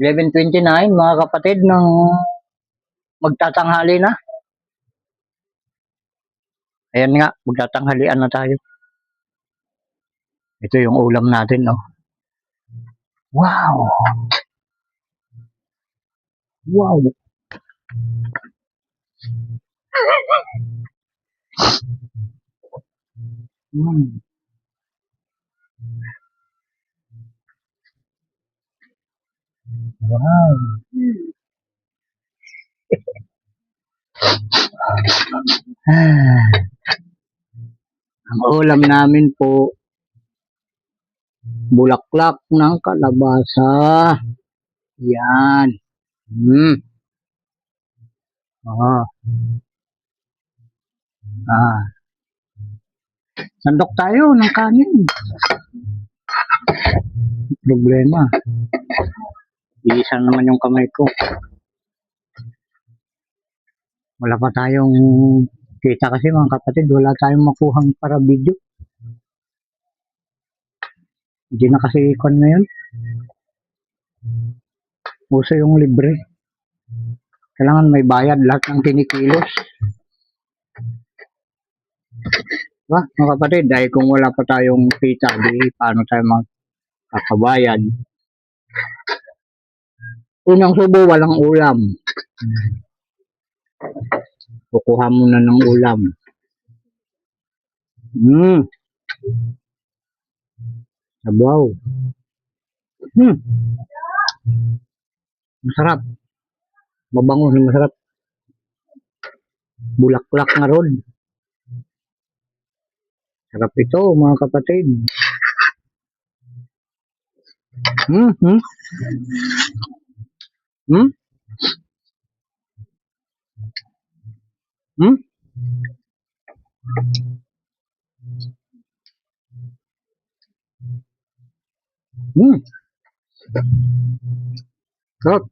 11:29 mga kapatid ng magtatanghali na. Ayan nga, magtatanghalian na tayo. Ito yung ulam natin, no? Wow! Wow! Mm. Wow! Ang ulam namin po, bulaklak ng kalabasa. Yan. Ah. Ah. Sandok tayo ng kanin. Problema. Iisa naman yung kamay ko. Wala pa tayong kita kasi mga kapatid, wala tayong makuhang para video. Hindi na kasi ikon ngayon. Uso yung libre. Kailangan may bayad lahat ng kinikilos. Diba mga kapatid, dahil kung wala pa tayong kita, di paano tayo magkakabayad? Unang subo, walang ulam. Kukuha muna ng ulam. Sabaw. Masarap. Mabango na masarap. Bulaklak na ron. Sarap ito mga kapatid. Sarap.